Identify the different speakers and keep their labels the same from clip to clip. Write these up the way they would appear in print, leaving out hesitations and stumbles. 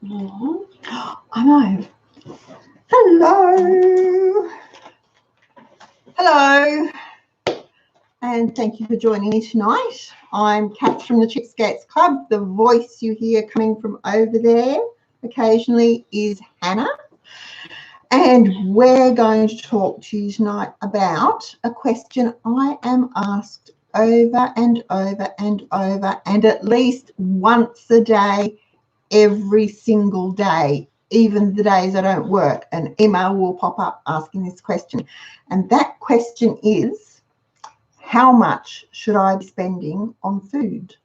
Speaker 1: Oh, I know. Hello. Hello. And thank you for joining me tonight. I'm Kath from the Cheapskaters Club. The voice you hear coming from over there occasionally is Hannah. And we're going to talk to you tonight about a question I am asked over and over and over, and at least once a day, every single day, even the days I don't work, an email will pop up asking this question. And that question is, how much should I be spending on food?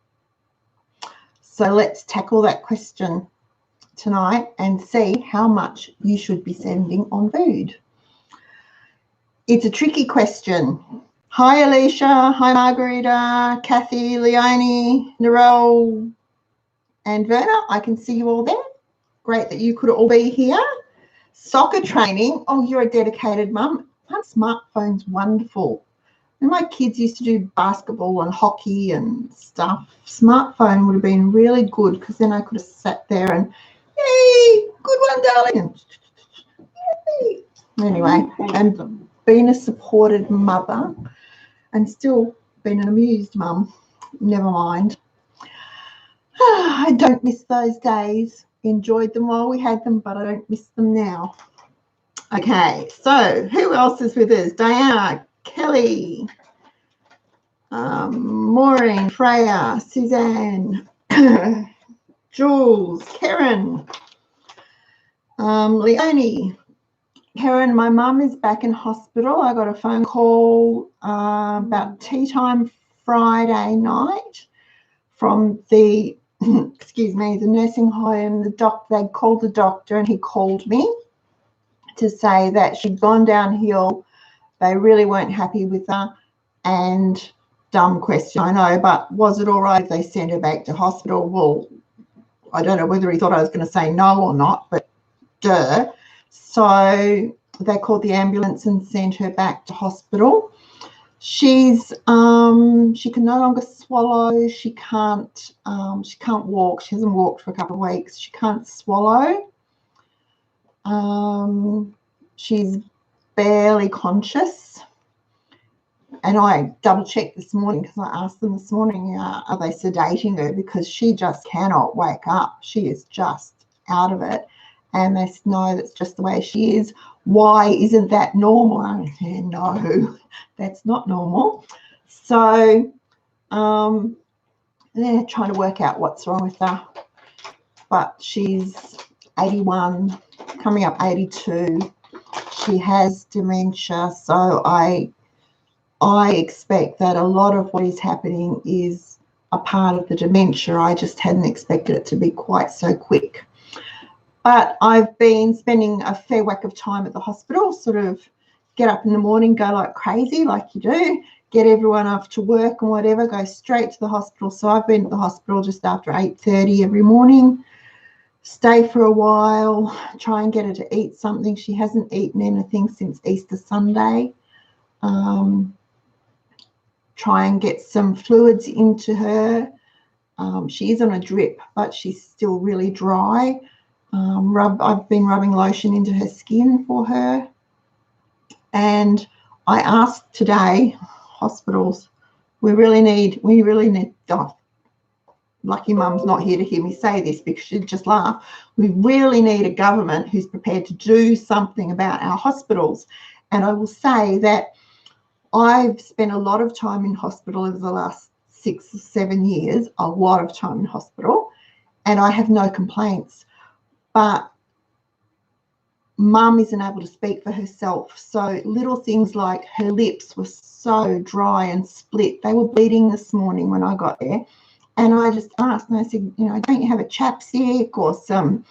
Speaker 1: So let's tackle that question tonight and see how much you should be spending on food. It's a tricky question. Hi, Alicia. Hi, Margarita, Kathy, Leonie, Narelle, and Verna. I can see you all there. Great that you could all be here. Soccer training. Oh, you're a dedicated mum. My smartphone's wonderful. When my kids used to do basketball and hockey and stuff, smartphone would have been really good because then I could have sat there and, yay, good one, darling. Yay. Anyway, and being a supported mother and still being an amused mum, never mind. I don't miss those days. Enjoyed them while we had them, but I don't miss them now. Okay, so who else is with us? Diana, Kelly, Maureen, Freya, Suzanne, Jules, Karen, Leonie. Karen, my mum is back in hospital. I got a phone call about tea time Friday night from the excuse me, the nursing home. They called the doctor and he called me to say that she'd gone downhill. They really weren't happy with her. And dumb question, I know, but was it all right if they sent her back to hospital? Well, I don't know whether he thought I was going to say no or not, but duh. So they called the ambulance and sent her back to hospital. She's she can no longer swallow. She can't walk. She hasn't walked for a couple of weeks. She can't swallow. She's barely conscious. And I double checked this morning because I asked them this morning, are they sedating her? Because she just cannot wake up. She is just out of it. And they said, no, that's just the way she is. Why isn't that normal? I said, no, that's not normal. So they're trying to work out what's wrong with her. But she's 81, coming up 82. She has dementia. So I expect that a lot of what is happening is a part of the dementia. I just hadn't expected it to be quite so quick. But I've been spending a fair whack of time at the hospital, sort of get up in the morning, go like crazy, like you do, get everyone off to work and whatever, go straight to the hospital. So I've been at the hospital just after 8:30 every morning, stay for a while, try and get her to eat something. She hasn't eaten anything since Easter Sunday. Try and get some fluids into her. She is on a drip, but she's still really dry. I've been rubbing lotion into her skin for her. And I asked today, hospitals, we really need, oh, lucky mum's not here to hear me say this because she'd just laugh. We really need a government who's prepared to do something about our hospitals. And I will say that I've spent a lot of time in hospital over the last 6 or 7 years, a lot of time in hospital, and I have no complaints. But mum isn't able to speak for herself. So little things like her lips were so dry and split. They were bleeding this morning when I got there. And I just asked, and I said, don't you have a chapstick or some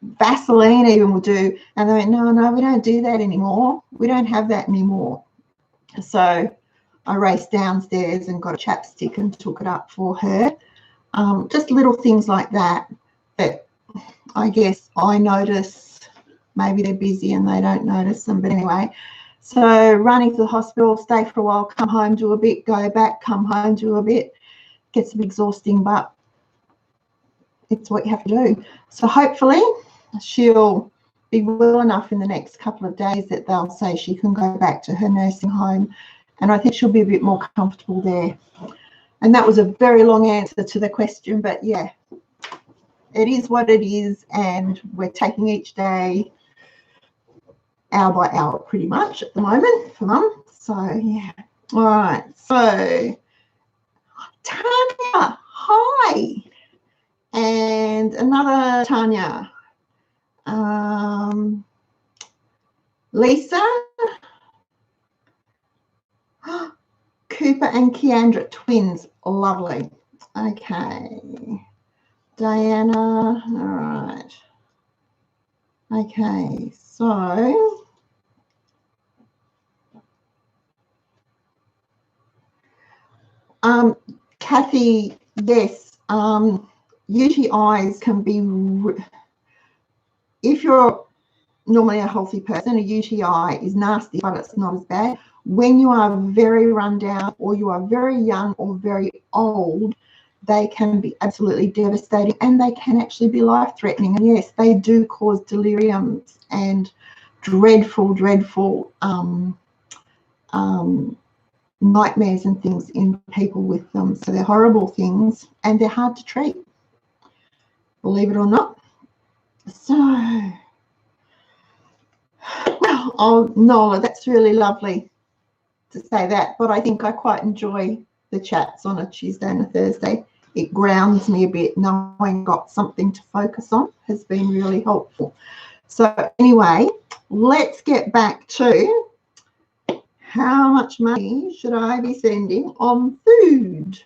Speaker 1: Vaseline even will do? And they went, no, we don't do that anymore. We don't have that anymore. So I raced downstairs and got a chapstick and took it up for her. Just little things like that I guess I notice. Maybe they're busy and they don't notice them. But anyway, so running to the hospital, stay for a while, come home, do a bit, go back, come home, do a bit. Gets a bit exhausting, but it's what you have to do. So hopefully she'll be well enough in the next couple of days that they'll say she can go back to her nursing home, and I think she'll be a bit more comfortable there. And that was a very long answer to the question, but yeah, it is what it is, and we're taking each day hour by hour pretty much at the moment for Mum. So yeah. All right. So Tanya, hi. And another Tanya. Lisa. Cooper and Keandra, twins. Lovely. Okay. Diana. All right. Okay. So Kathy, yes, UTIs can be, if you're normally a healthy person, a UTI is nasty, but it's not as bad. When you are very run down, or you are very young or very old, they can be absolutely devastating, and they can actually be life-threatening. And yes, they do cause deliriums and dreadful, dreadful nightmares and things in people with them. So they're horrible things, and they're hard to treat, believe it or not. So, well, oh, Nola, that's really lovely to say that, but I think I quite enjoy the chats on a Tuesday and a Thursday. It grounds me a bit. Knowing got something to focus on has been really helpful. So anyway, let's get back to how much money should I be spending on food?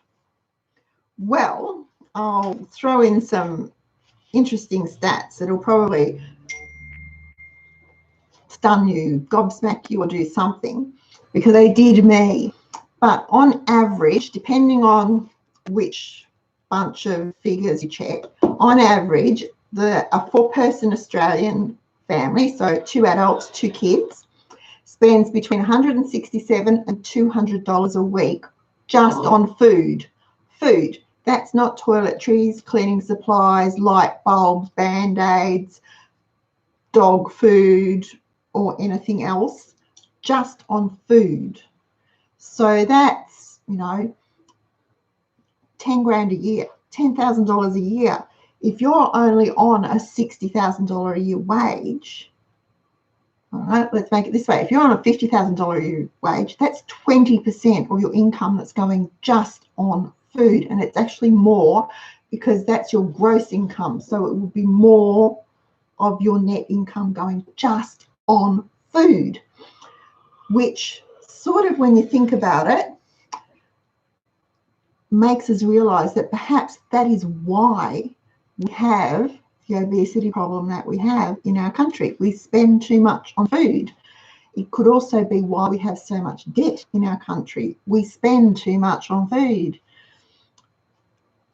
Speaker 1: Well, I'll throw in some interesting stats that'll probably stun you, gobsmack you, or do something, because they did me. But on average, depending on which bunch of figures you check, on average, a four-person Australian family, so 2 adults, 2 kids, spends between $167 and $200 a week just on food. Food. That's not toiletries, cleaning supplies, light bulbs, Band-Aids, dog food, or anything else, just on food. So that's, you know, 10 grand a year, $10,000 a year. If you're only on a $60,000 a year wage, all right, let's make it this way. If you're on a $50,000 a year wage, that's 20% of your income that's going just on food. And it's actually more, because that's your gross income. So it will be more of your net income going just on food, which sort of, when you think about it, makes us realize that perhaps that is why we have the obesity problem that we have in our country. We spend too much on food. It could also be why we have so much debt in our country. We spend too much on food,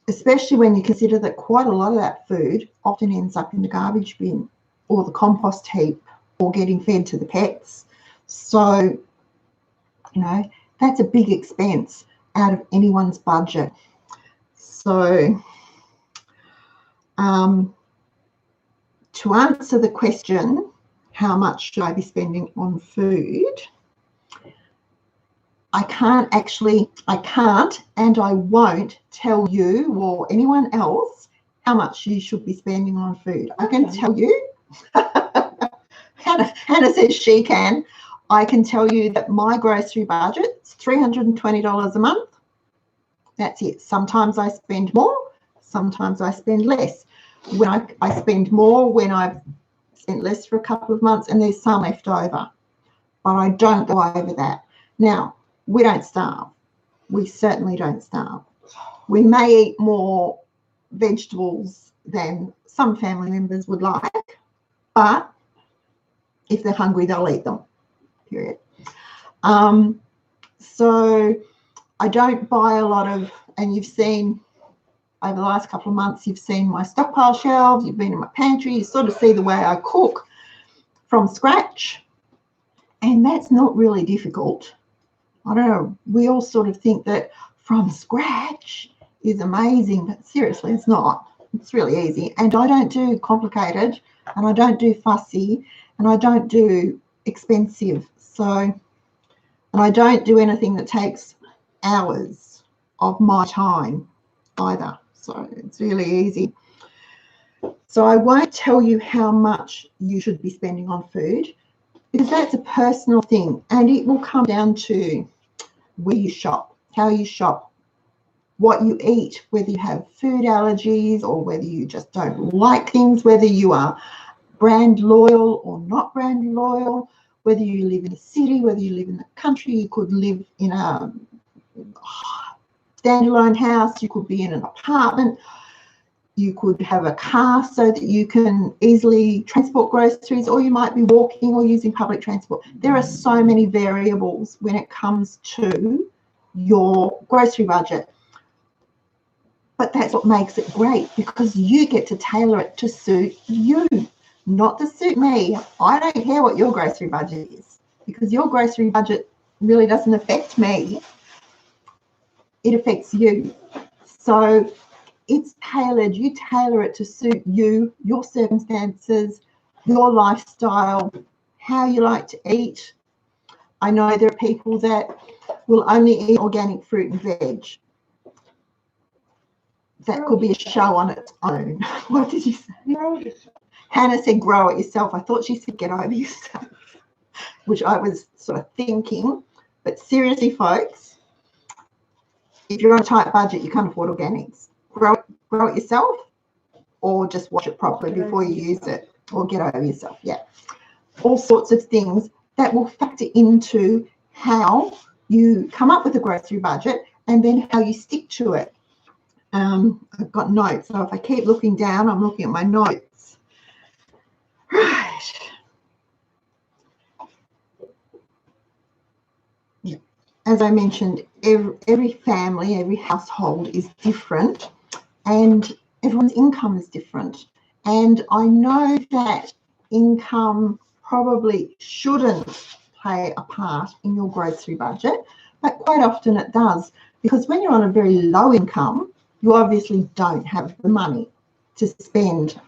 Speaker 1: especially when you consider that quite a lot of that food often ends up in the garbage bin or the compost heap or getting fed to the pets. So, you know, that's a big expense out of anyone's budget. So to answer the question, how much should I be spending on food? I can't and I won't tell you or anyone else how much you should be spending on food. I can tell you, Hannah says she can. I can tell you that my grocery budget is $320 a month. That's it. Sometimes I spend more, sometimes I spend less. When I spend more when I've spent less for a couple of months, and there's some left over, but I don't go over that. Now, we don't starve. We certainly don't starve. We may eat more vegetables than some family members would like, but if they're hungry, they'll eat them, period. So I don't buy a lot of, and you've seen over the last couple of months, you've seen my stockpile shelves, you've been in my pantry, you sort of see the way I cook from scratch, and that's not really difficult. I don't know, we all sort of think that from scratch is amazing, but seriously, it's not. It's really easy. And I don't do complicated, and I don't do fussy, and I don't do expensive. So, and I don't do anything that takes hours of my time either. So it's really easy. So I won't tell you how much you should be spending on food, because that's a personal thing, and it will come down to where you shop, how you shop, what you eat, whether you have food allergies or whether you just don't like things, whether you are brand loyal or not brand loyal, whether you live in a city, whether you live in the country. You could live in a standalone house, you could be in an apartment, you could have a car so that you can easily transport groceries, or you might be walking or using public transport. There are so many variables when it comes to your grocery budget. But that's what makes it great, because you get to tailor it to suit you, not to suit me. I don't care what your grocery budget is, because your grocery budget really doesn't affect me. It affects you. So it's tailored. You tailor it to suit you, your circumstances, your lifestyle, how you like to eat. I know there are people that will only eat organic fruit and veg. That could be a show on its own. What did you say? Hannah said grow it yourself. I thought she said get over yourself, which I was sort of thinking. But seriously, folks, if you're on a tight budget, you can't afford organics. Grow it yourself, or just wash it properly before you use it, or get over yourself. Yeah, all sorts of things that will factor into how you come up with a grocery budget and then how you stick to it. I've got notes, so if I keep looking down, I'm looking at my notes. Right. Yeah. As I mentioned, every family, every household is different, and everyone's income is different. And I know that income probably shouldn't play a part in your grocery budget, but quite often it does, because when you're on a very low income, you obviously don't have the money to spend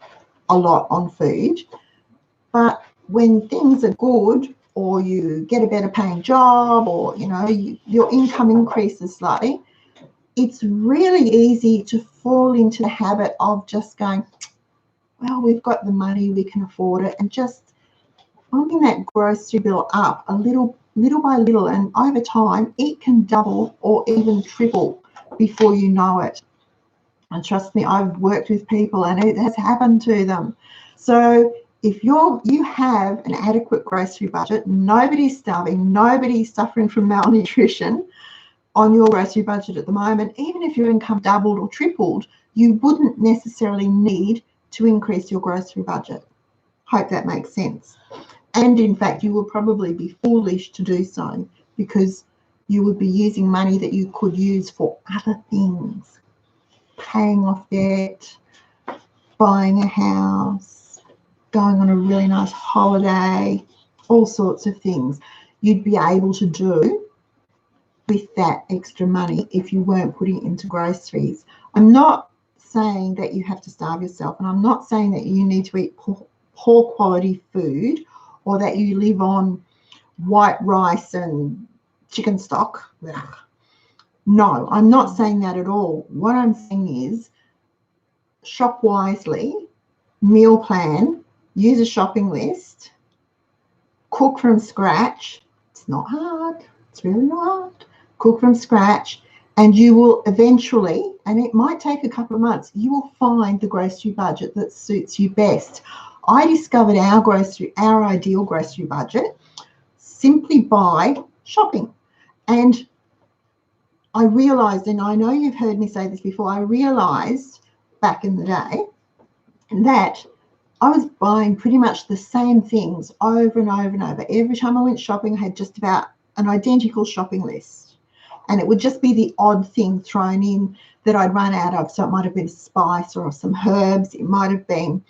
Speaker 1: a lot on food. But when things are good, or you get a better paying job, or your income increases slightly, it's really easy to fall into the habit of just going, well, we've got the money, we can afford it, and just bumping that grocery bill up a little by little, and over time it can double or even triple before you know it. And trust me, I've worked with people and it has happened to them. So if you have an adequate grocery budget, nobody's starving, nobody's suffering from malnutrition on your grocery budget at the moment, even if your income doubled or tripled, you wouldn't necessarily need to increase your grocery budget. Hope that makes sense. And in fact, you will probably be foolish to do so, because you would be using money that you could use for other things. Paying off debt, buying a house, going on a really nice holiday, all sorts of things you'd be able to do with that extra money if you weren't putting it into groceries. I'm not saying that you have to starve yourself, and I'm not saying that you need to eat poor quality food, or that you live on white rice and chicken stock. Ugh. No, I'm not saying that at all. What I'm saying is shop wisely, meal plan, use a shopping list, cook from scratch. It's not hard. It's really not hard. Cook from scratch, and you will eventually, and it might take a couple of months, you will find the grocery budget that suits you best. I discovered our ideal grocery budget simply by shopping. And I realised, and I know you've heard me say this before, I realised back in the day that I was buying pretty much the same things over and over and over. Every time I went shopping, I had just about an identical shopping list. And it would just be the odd thing thrown in that I'd run out of. So it might have been a spice or some herbs. It might have been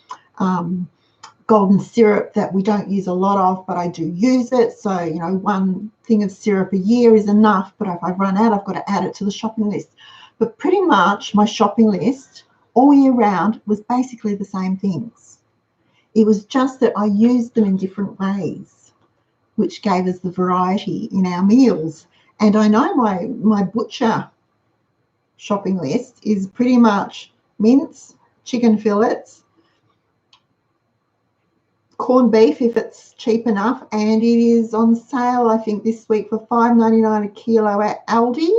Speaker 1: golden syrup that we don't use a lot of, but I do use it. So, one thing of syrup a year is enough, but if I run out, I've got to add it to the shopping list. But pretty much my shopping list all year round was basically the same things. It was just that I used them in different ways, which gave us the variety in our meals. And I know my butcher shopping list is pretty much mince, chicken fillets, corned beef if it's cheap enough, and it is on sale I think this week for $5.99 a kilo at Aldi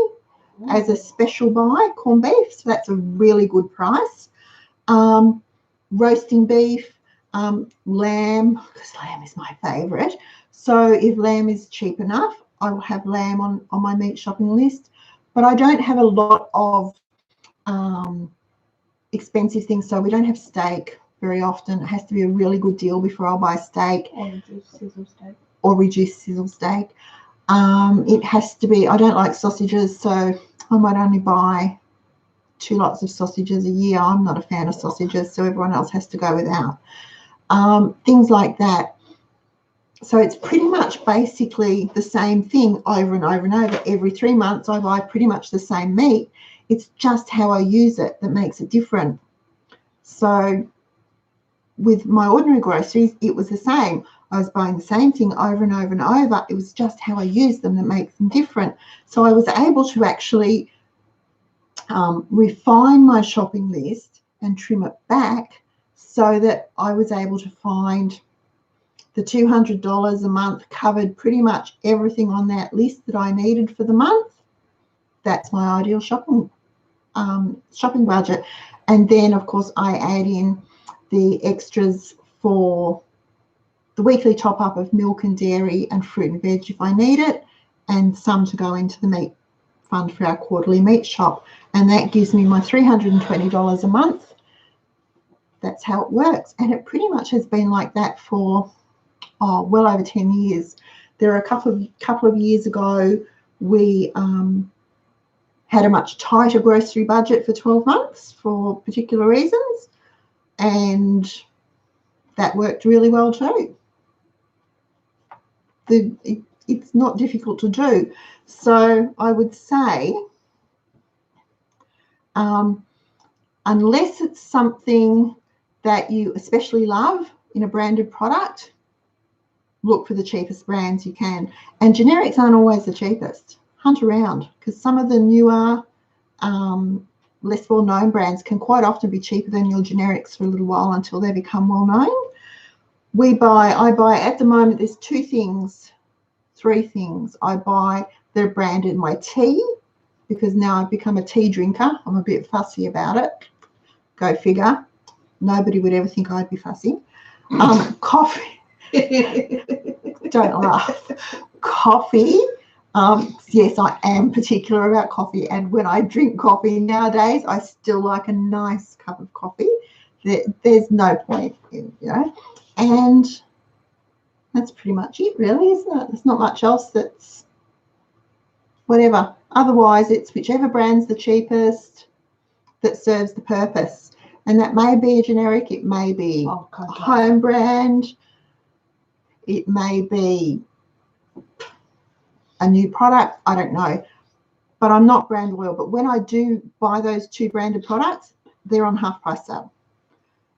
Speaker 1: as a special buy, corned beef, so that's a really good price. Roasting beef, lamb, because lamb is my favourite, so if lamb is cheap enough I will have lamb on my meat shopping list. But I don't have a lot of expensive things, so we don't have steak very often. It has to be a really good deal before I'll buy steak.
Speaker 2: Or reduced sizzle steak.
Speaker 1: Or reduced sizzle steak. It has to be, I don't like sausages, so I might only buy 2 lots of sausages a year. I'm not a fan of sausages, so everyone else has to go without. Things like that. So it's pretty much basically the same thing over and over and over. Every 3 months I buy pretty much the same meat. It's just how I use it that makes it different. So with my ordinary groceries, it was the same. I was buying the same thing over and over and over. It was just how I use them that makes them different. So I was able to actually refine my shopping list and trim it back so that I was able to find the $200 a month covered pretty much everything on that list that I needed for the month. That's my ideal shopping budget. And then, of course, I add in the extras for the weekly top-up of milk and dairy and fruit and veg if I need it, and some to go into the meat fund for our quarterly meat shop. And that gives me my $320 a month. That's how it works. And it pretty much has been like that for well over 10 years. There are a couple of years ago, we had a much tighter grocery budget for 12 months for particular reasons, and that worked really well too. It's not difficult to do. So I would say, unless it's something that you especially love in a branded product, look for the cheapest brands you can. And generics aren't always the cheapest. Hunt around, because some of the newer, less well-known brands can quite often be cheaper than your generics for a little while until they become well-known. I buy at the moment, there's 3 things I buy that are branded. My tea, because now I've become a tea drinker. I'm a bit fussy about it. Go figure. Nobody would ever think I'd be fussy. Coffee. Don't laugh. Coffee. Yes, I am particular about coffee, and when I drink coffee nowadays, I still like a nice cup of coffee. There's no point in, and that's pretty much it, really, isn't it? There's not much else that's whatever. Otherwise, it's whichever brand's the cheapest that serves the purpose, and that may be a generic, it may be a home brand, it may be a new product, I don't know, but I'm not brand loyal. But when I do buy those 2 branded products, they're on half price sale.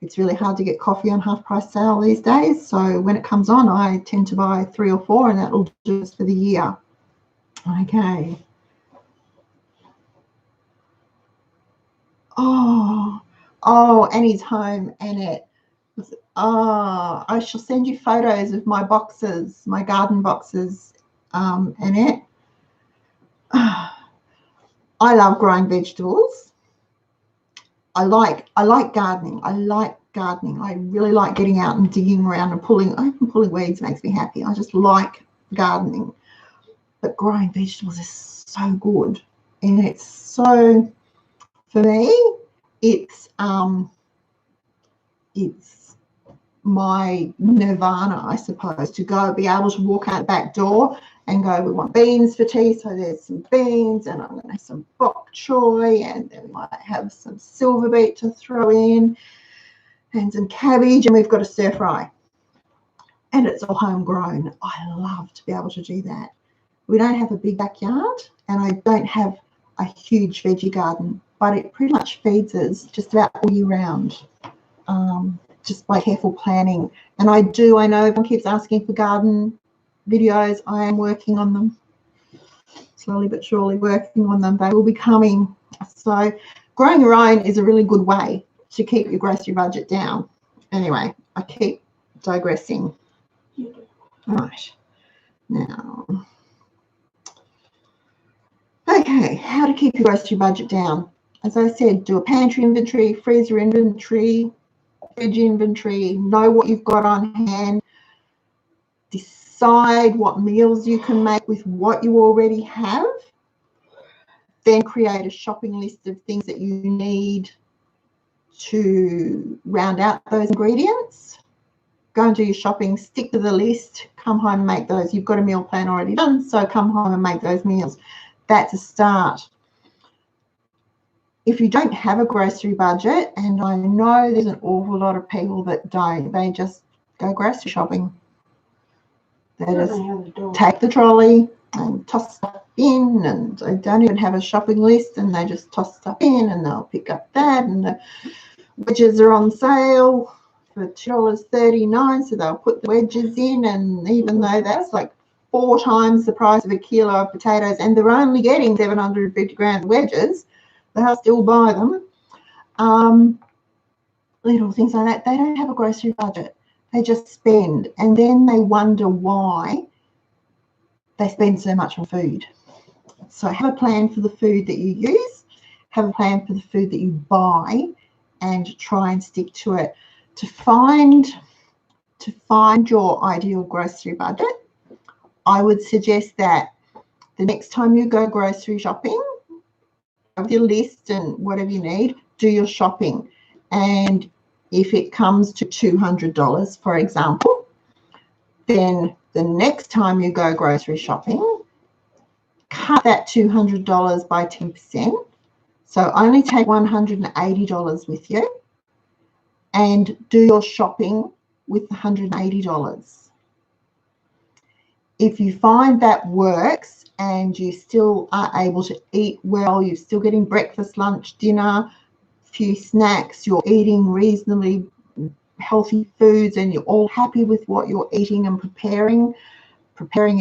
Speaker 1: It's really hard to get coffee on half price sale these days, so when it comes on, I tend to buy 3 or 4, and that'll do us for the year. Okay. Annie's home, Annette. I shall send you photos of my boxes, my garden boxes, Annette. I love growing vegetables. I like gardening. I really like getting out and digging around and pulling weeds makes me happy. I just like gardening. But growing vegetables is so good. And it's so, for me, it's my nirvana, I suppose, to be able to walk out the back door and go, we want beans for tea, so there's some beans, and I'm going to have some bok choy, and then we might have some silver beet to throw in, and some cabbage, and we've got a stir fry. And it's all homegrown. I love to be able to do that. We don't have a big backyard, and I don't have a huge veggie garden. but it pretty much feeds us just about all year round, just by careful planning. And I know everyone keeps asking for garden videos. I am working on them, slowly but surely working on them. They will be coming. So growing your own is a really good way to keep your grocery budget down. Anyway, I keep digressing. Right. Now, okay, how to keep your grocery budget down. As I said, do a pantry inventory, freezer inventory, fridge inventory, know what you've got on hand, decide what meals you can make with what you already have, then create a shopping list of things that you need to round out those ingredients. Go and do your shopping, stick to the list, come home and make those. You've got a meal plan already done, so come home and make those meals. That's a start. If you don't have a grocery budget, and I know there's an awful lot of people that don't, they just go grocery shopping. They just take the trolley and toss stuff in, and they don't even have a shopping list, and they just toss stuff in, and they'll pick up that, and the wedges are on sale for $2.39, so they'll put the wedges in, and even though that's like 4 times the price of a kilo of potatoes, and they're only getting 750 grams of wedges, they'll still buy them. Little things like that. They don't have a grocery budget. They just spend, and then they wonder why they spend so much on food. So have a plan for the food that you use, have a plan for the food that you buy, and try and stick to it. To find your ideal grocery budget, I would suggest that the next time you go grocery shopping, have your list and whatever you need, do your shopping. And if it comes to $200, for example, then the next time you go grocery shopping, cut that $200 by 10%. So only take $180 with you and do your shopping with $180. If you find that works and you still are able to eat well, you're still getting breakfast, lunch, dinner, few snacks, you're eating reasonably healthy foods, and you're all happy with what you're eating and preparing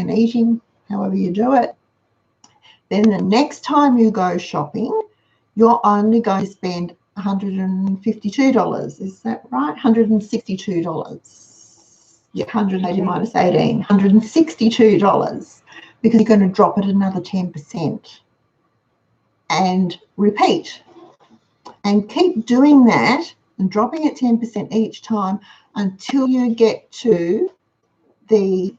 Speaker 1: and eating, however you do it, then the next time you go shopping, you're only going to spend $152. Is that right? $162. Yeah, 180 minus 18, $162, because you're going to drop it another 10% and repeat. And keep doing that and dropping it 10% each time until you get to the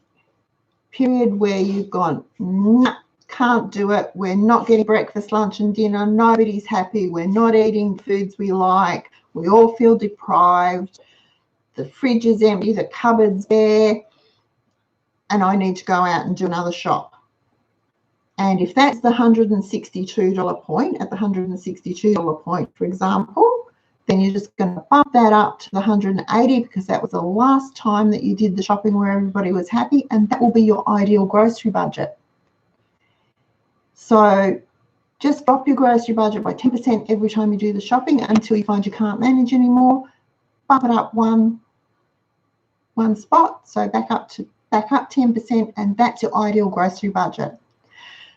Speaker 1: period where you've gone, nah, can't do it. We're not getting breakfast, lunch and dinner. Nobody's happy. We're not eating foods we like. We all feel deprived. The fridge is empty. The cupboard's bare. And I need to go out and do another shop. And if that's the $162 point, at the $162 point, for example, then you're just going to bump that up to the $180, because that was the last time that you did the shopping where everybody was happy, and that will be your ideal grocery budget. So just drop your grocery budget by 10% every time you do the shopping until you find you can't manage anymore. Bump it up one spot, so back up 10%, and that's your ideal grocery budget.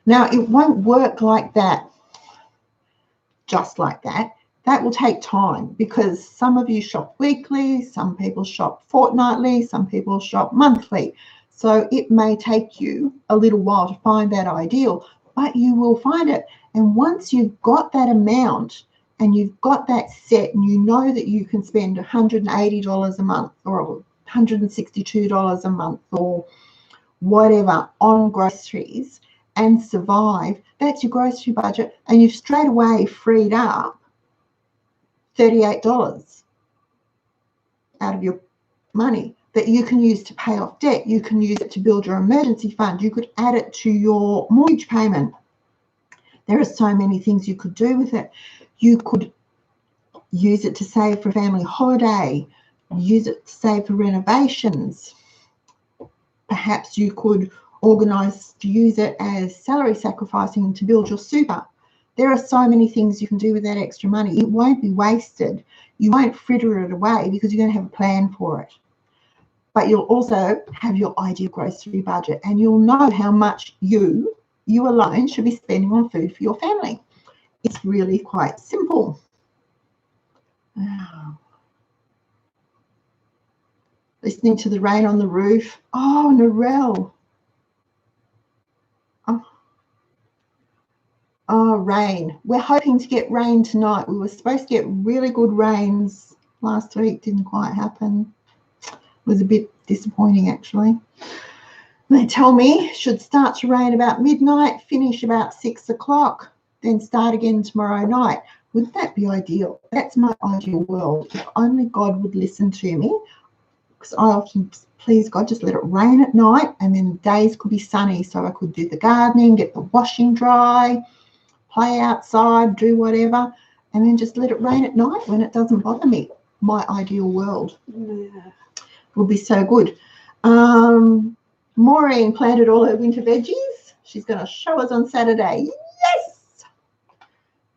Speaker 1: Now, it won't work like that, just like that. That will take time, because some of you shop weekly, some people shop fortnightly, some people shop monthly. So it may take you a little while to find that ideal, but you will find it. And once you've got that amount and you've got that set, and you know that you can spend $180 a month or $162 a month or whatever on groceries and survive, that's your grocery budget, and you've straight away freed up $38 out of your money that you can use to pay off debt. You can use it to build your emergency fund. You could add it to your mortgage payment. There are so many things you could do with it. You could use it to save for a family holiday, use it to save for renovations. Perhaps you could organise to use it as salary sacrificing to build your super. There are so many things you can do with that extra money. It won't be wasted. You won't fritter it away because you're going to have a plan for it. But you'll also have your ideal grocery budget, and you'll know how much you alone should be spending on food for your family. It's really quite simple. Wow. Listening to the rain on the roof. Oh, Narelle. Oh, rain. We're hoping to get rain tonight. We were supposed to get really good rains last week. Didn't quite happen. It was a bit disappointing, actually. They tell me it should start to rain about midnight, finish about 6 o'clock, then start again tomorrow night. Wouldn't that be ideal? That's my ideal world. If only God would listen to me, because I often please God, just let it rain at night, and then days could be sunny, so I could do the gardening, get the washing dry, play outside, do whatever, and then just let it rain at night when it doesn't bother me. My ideal world. Yeah. Would be so good. Maureen planted all her winter veggies. She's going to show us on Saturday. Yes!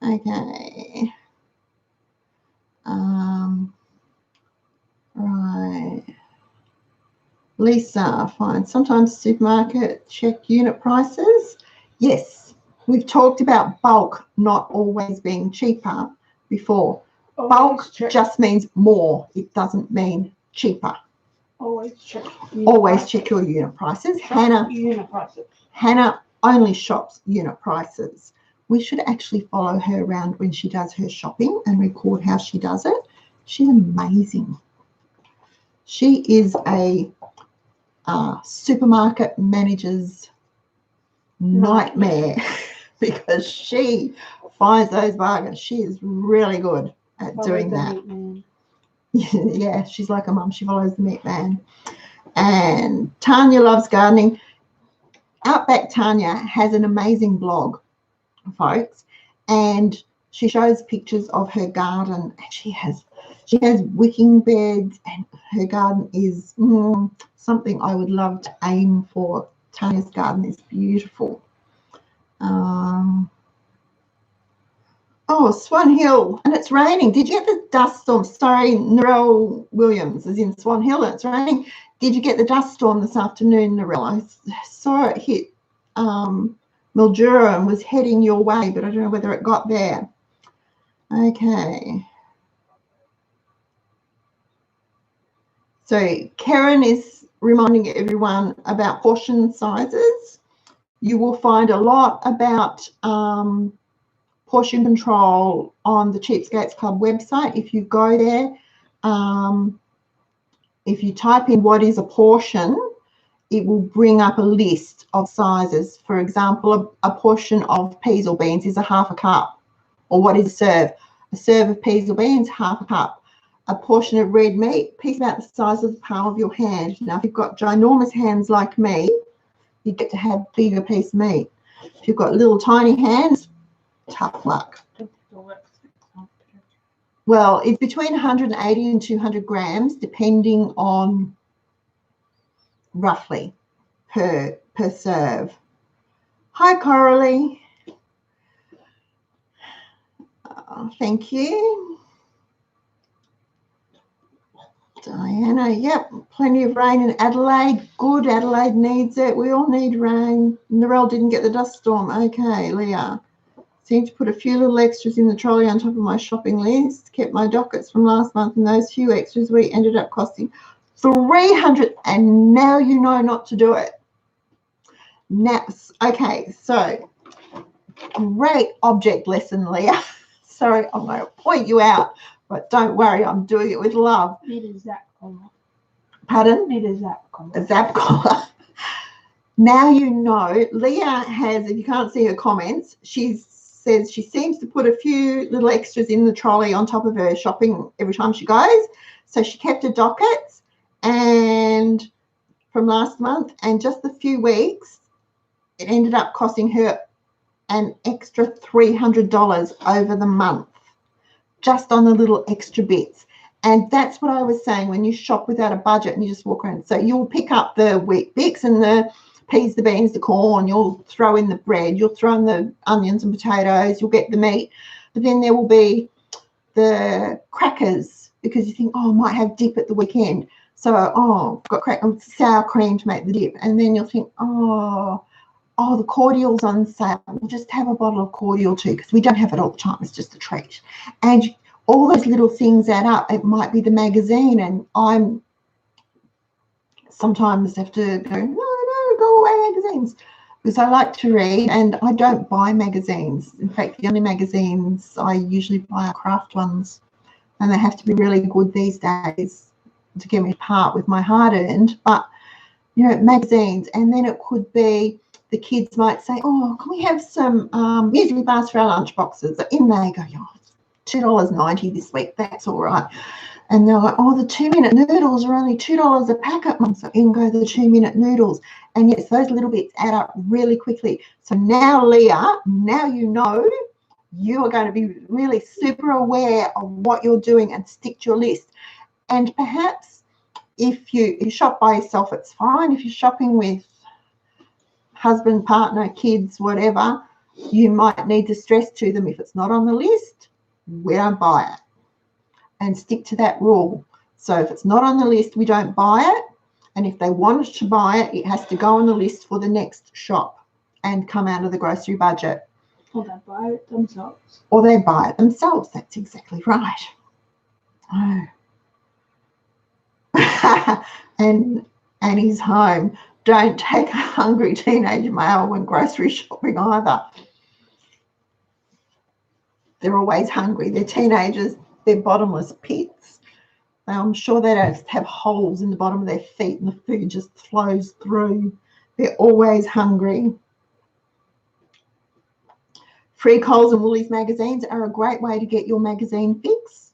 Speaker 1: Okay. Right. Lisa, fine. Sometimes supermarket check unit prices. Yes. We've talked about bulk not always being cheaper before. Bulk just means more. It doesn't mean cheaper.
Speaker 2: Always check
Speaker 1: your unit prices. Hannah only shops unit prices. We should actually follow her around when she does her shopping and record how she does it. She's amazing. She is a supermarket manager's nightmare because she finds those bargains. She is really good at doing that. Yeah, she's like a mum. She follows the meat man. And Tanya loves gardening. Outback Tanya has an amazing blog, folks, and she shows pictures of her garden. And she has wicking beds, and her garden is something I would love to aim for. Tanya's garden is beautiful. Oh, Swan Hill, and it's raining. Did you get the dust storm? Sorry, Narelle Williams is in Swan Hill and it's raining. Did you get the dust storm this afternoon, Narelle? I saw it hit Mildura and was heading your way, but I don't know whether it got there. Okay. So Karen is reminding everyone about portion sizes. You will find a lot about portion control on the Cheapskates Club website. If you go there, if you type in what is a portion, it will bring up a list of sizes. For example, a portion of peas or beans is a half a cup. Or what is a serve? A serve of peas or beans, half a cup. A portion of red meat, piece about the size of the palm of your hand. Now, if you've got ginormous hands like me, you get to have bigger piece of meat. If you've got little tiny hands, tough luck. Well, it's between 180 and 200 grams, depending on roughly per serve. Hi, Coralie. Thank you. Diana, yep, plenty of rain in Adelaide. Good, Adelaide needs it. We all need rain. Narelle didn't get the dust storm. Okay, Leah. Seemed to put a few little extras in the trolley on top of my shopping list. Kept my dockets from last month, and those few extras we ended up costing $300, and now you know not to do it. Now, okay, so great object lesson, Leah. Sorry, I'm going to point you out, but don't worry, I'm doing it with love.
Speaker 2: Need a zap collar.
Speaker 1: Pardon?
Speaker 2: Need a zap collar.
Speaker 1: A zap collar. Now you know. Leah has, if you can't see her comments, she says she seems to put a few little extras in the trolley on top of her shopping every time she goes. So she kept her dockets and from last month, and just a few weeks, it ended up costing her an extra $300 over the month, just on the little extra bits. And that's what I was saying, when you shop without a budget and you just walk around. So you'll pick up the Wheat Bix and the peas, the beans, the corn, you'll throw in the bread, you'll throw in the onions and potatoes, you'll get the meat. But then there will be the crackers, because you think, oh, I might have dip at the weekend. So, I've got sour cream to make the dip. And then you'll think, oh, the cordial's on sale. We'll just have a bottle of cordial too, because we don't have it all the time. It's just a treat. And all those little things add up. It might be the magazine, and I'm sometimes have to go, no, go away magazines, because I like to read and I don't buy magazines. In fact, the only magazines I usually buy are craft ones, and they have to be really good these days to get me to part with my hard-earned. But, magazines, and then it could be the kids might say, oh, can we have some muesli bars for our lunch boxes? In they go, it's $2.90 this week, that's all right. And they're like, oh, the 2-minute noodles are only $2 a packet. So in go the 2-minute noodles. And yes, those little bits add up really quickly. So now, Leah, now you know you are going to be really super aware of what you're doing and stick to your list. And perhaps if you shop by yourself, it's fine. If you're shopping with husband, partner, kids, whatever, you might need to stress to them, if it's not on the list, we don't buy it. And stick to that rule. So if it's not on the list, we don't buy it. And if they wanted to buy it, it has to go on the list for the next shop and come out of the grocery budget.
Speaker 2: Or they buy it themselves.
Speaker 1: Or they buy it themselves. That's exactly right. Oh. And Annie's home. Don't take a hungry teenage male when grocery shopping either. They're always hungry. They're teenagers. They're bottomless pits. I'm sure they don't have holes in the bottom of their feet and the food just flows through. They're always hungry. Free Coles and Woolies magazines are a great way to get your magazine fix.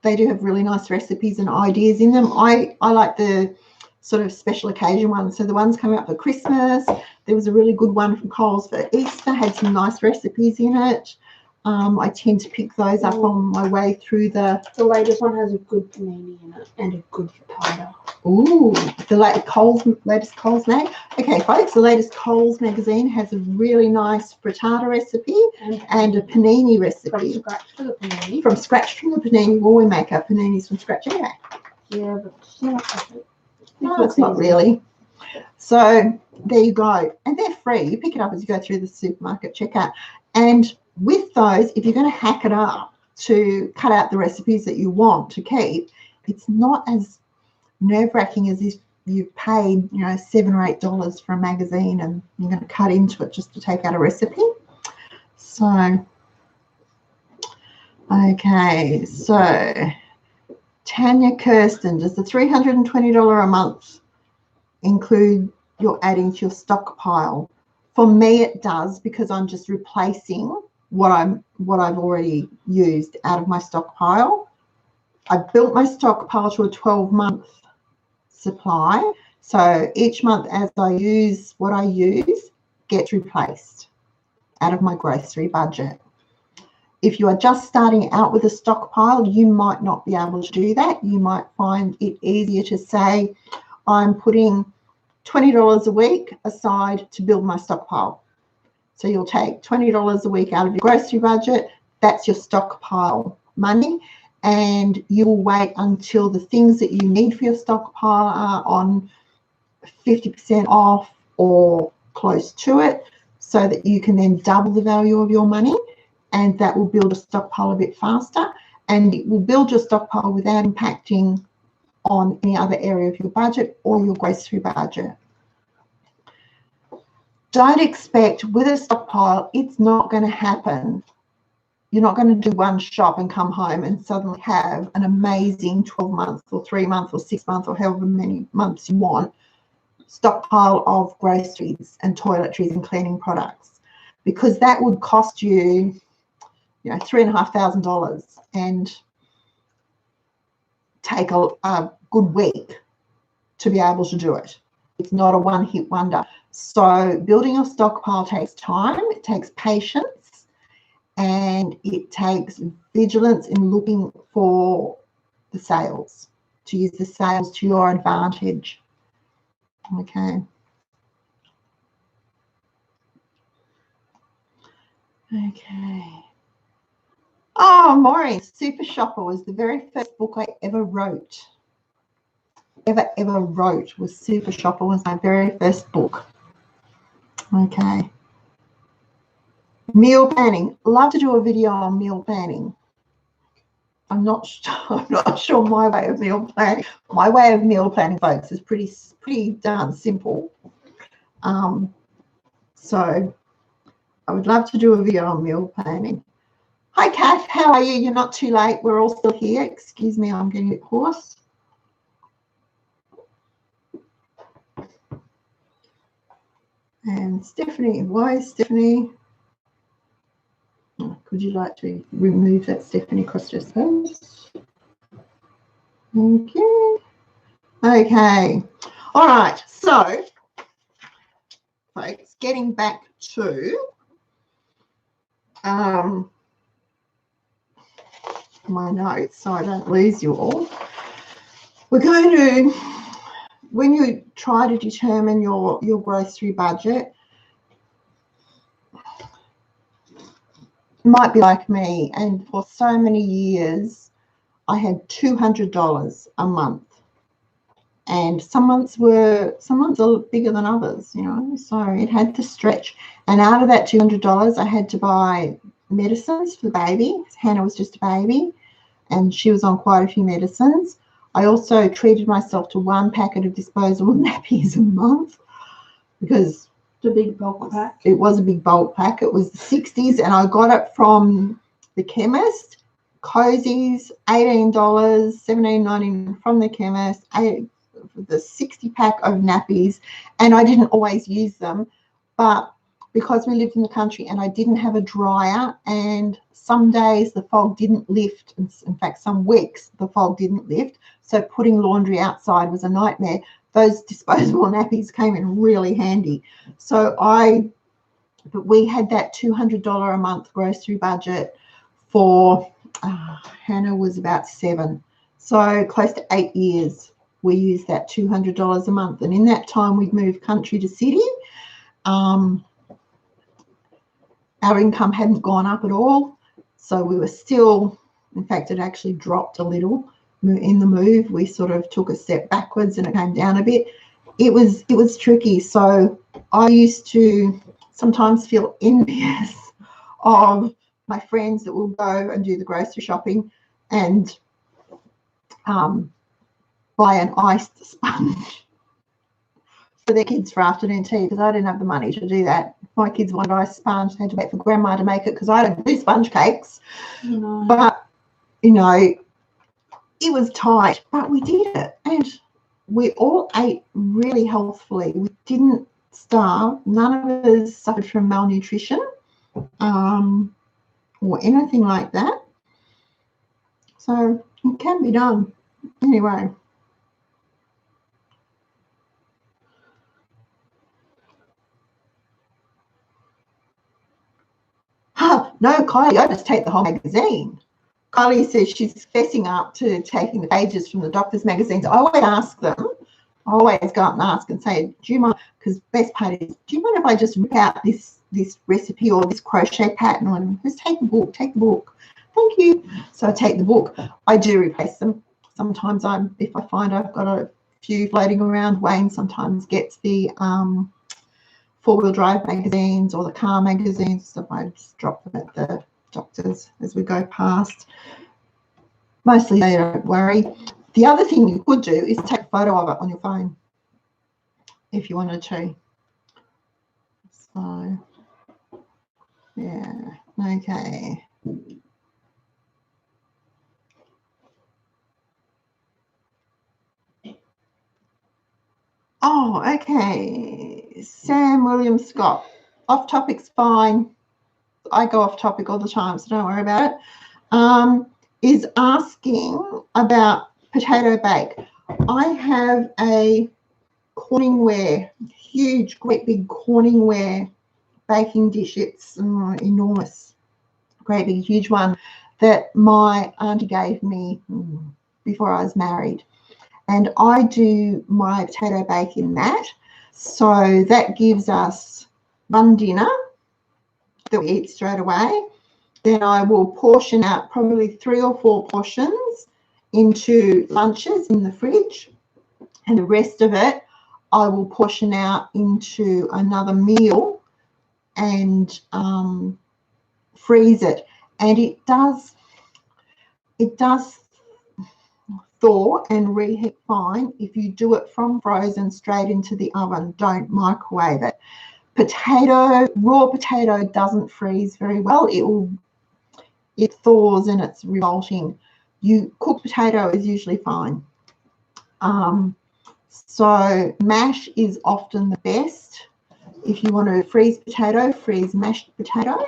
Speaker 1: They do have really nice recipes and ideas in them. I like the sort of special occasion ones. So the ones coming up for Christmas, there was a really good one from Coles for Easter, had some nice recipes in it. I tend to pick those up on my way through the
Speaker 2: latest one has a good panini in it and a good frittata.
Speaker 1: Ooh, the latest Coles name. Okay, folks, the latest Coles magazine has a really nice frittata recipe and a panini recipe.
Speaker 2: From scratch for the panini.
Speaker 1: From scratch from the panini. Well, we make our paninis from scratch anyway.
Speaker 2: Yeah, but it's not.
Speaker 1: No, it's not really. So there you go. And they're free. You pick it up as you go through the supermarket checkout. And with those, if you're going to hack it up to cut out the recipes that you want to keep, it's not as nerve-wracking as if you've paid, $7 or $8 for a magazine and you're going to cut into it just to take out a recipe. So, okay, so Tanya Kirsten, does the $320 a month include your adding to your stockpile? For me, it does, because I'm just replacing what I've already used out of my stockpile. I've built my stockpile to a 12-month supply. So each month as I use what I use gets replaced out of my grocery budget. If you are just starting out with a stockpile, you might not be able to do that. You might find it easier to say, I'm putting $20 a week aside to build my stockpile. So you'll take $20 a week out of your grocery budget. That's your stockpile money. And you'll wait until the things that you need for your stockpile are on 50% off or close to it, so that you can then double the value of your money. And that will build a stockpile a bit faster. And it will build your stockpile without impacting on any other area of your budget or your grocery budget. Don't expect with a stockpile, it's not going to happen. You're not going to do one shop and come home and suddenly have an amazing 12 months or 3 months or 6 months or however many months you want stockpile of groceries and toiletries and cleaning products, because that would cost you, $3,500 and take a good week to be able to do it. It's not a one-hit wonder. So building your stockpile takes time, it takes patience, and it takes vigilance in looking for the sales, to use the sales to your advantage. Okay. Okay. Oh, Maureen, Super Shopper was the very first book I ever wrote. Ever wrote was Super Shopper was my very first book. Okay. Meal planning. Love to do a video on meal planning. I'm not sure my way of meal planning. My way of meal planning, folks, is pretty darn simple. So I would love to do a video on meal planning. Hi, Kath. How are you? You're not too late. We're all still here. Excuse me, I'm getting a bit hoarse. And Stephanie, why is Stephanie? Oh, could you like to remove that Stephanie across your face? Thank you. Okay. All right. So, folks, getting back to my notes so I don't lose you all. We're going to, when you try to determine your grocery budget, you might be like me, and for so many years I had $200 a month, and some months are bigger than others, you know, so it had to stretch. And out of that $200 I had to buy medicines for the baby. Hannah was just a baby and she was on quite a few medicines. I also treated myself to 1 packet of disposable nappies a month because
Speaker 2: the big bulk pack.
Speaker 1: It was a big bulk pack. It was the 60s and I got it from the chemist. Cozy's, $18, $17.99 from the chemist, the 60 pack of nappies, and I didn't always use them, but because we lived in the country and I didn't have a dryer, and some days the fog didn't lift, in fact some weeks the fog didn't lift, so putting laundry outside was a nightmare. Those disposable nappies came in really handy. So but we had that $200 a month grocery budget for Hannah was about 7, so close to 8 years we used that $200 a month. And in that time we'd moved country to city. Our income hadn't gone up at all, so we were still, in fact it actually dropped a little in the move. We sort of took a step backwards and it came down a bit. It was tricky. So I used to sometimes feel envious of my friends that will go and do the grocery shopping and buy an iced sponge for their kids for afternoon tea, because I didn't have the money to do that. If my kids wanted iced sponge, they had to wait for grandma to make it because I don't do sponge cakes.
Speaker 2: No.
Speaker 1: But, you know, it was tight, but we did it. And we all ate really healthfully. We didn't starve. None of us suffered from malnutrition or anything like that. So it can be done. Anyway. No, Kylie, I just take the whole magazine. Kylie says she's fessing up to taking the pages from the doctor's magazines. I always ask them. I always go up and ask and say, do you mind, because best part is, do you mind if I just rip out this recipe or this crochet pattern? And just take the book, take the book. Thank you. So I take the book. I do replace them. Sometimes if I find I've got a few floating around, Wayne sometimes gets the four-wheel drive magazines or the car magazines, so I just drop them at the doctors as we go past. Mostly they don't worry. The other thing you could do is take a photo of it on your phone if you wanted to. So, yeah, okay. Oh, okay. Sam William Scott. Off topic's fine. I go off topic all the time, so don't worry about it. Is asking about potato bake. I have a Corningware, huge, great big Corningware baking dish. It's enormous, great big, huge one that my auntie gave me before I was married. And I do my potato bake in that. So that gives us one dinner that we eat straight away. Then I will portion out probably 3 or 4 portions into lunches in the fridge, and the rest of it I will portion out into another meal and freeze it. And it does thaw and reheat fine if you do it from frozen straight into the oven. Don't microwave it. Raw potato doesn't freeze very well. It thaws and it's revolting. Cooked potato is usually fine. So mash is often the best. If you want to freeze potato, freeze mashed potato,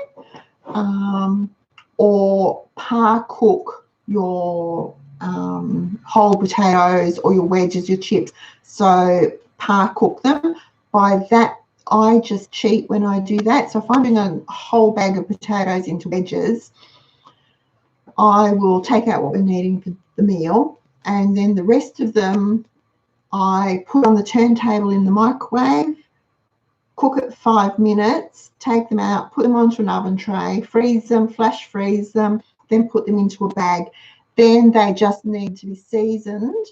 Speaker 1: or par cook your whole potatoes or your wedges, your chips. So par cook them. By that, I just cheat when I do that. So if I'm doing a whole bag of potatoes into wedges, I will take out what we're needing for the meal, and then the rest of them I put on the turntable in the microwave, cook it 5 minutes, take them out, put them onto an oven tray, freeze them, flash freeze them, then put them into a bag. Then they just need to be seasoned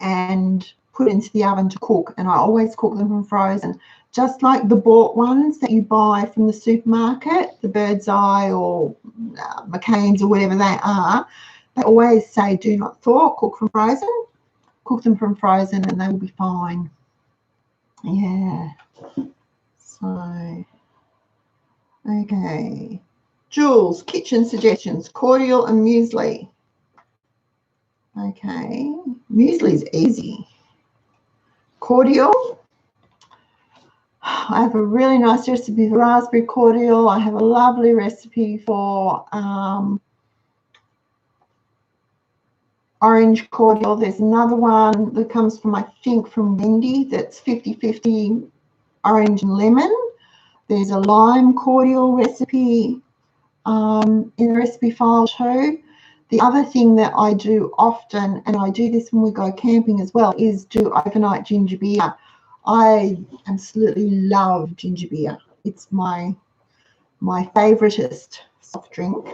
Speaker 1: and put into the oven to cook. And I always cook them from frozen, just like the bought ones that you buy from the supermarket, the Bird's Eye or McCain's or whatever they are. They always say do not thaw, cook from frozen. Cook them from frozen and they will be fine. Yeah. So, okay. Jules, kitchen suggestions, cordial and muesli. Okay, muesli is easy. Cordial, I have a really nice recipe for raspberry cordial. I have a lovely recipe for orange cordial. There's another one that comes from, I think, from Wendy, that's 50-50 orange and lemon. There's a lime cordial recipe in the recipe file too. The other thing that I do often, and I do this when we go camping as well, is do overnight ginger beer. I absolutely love ginger beer. It's my favoritist soft drink.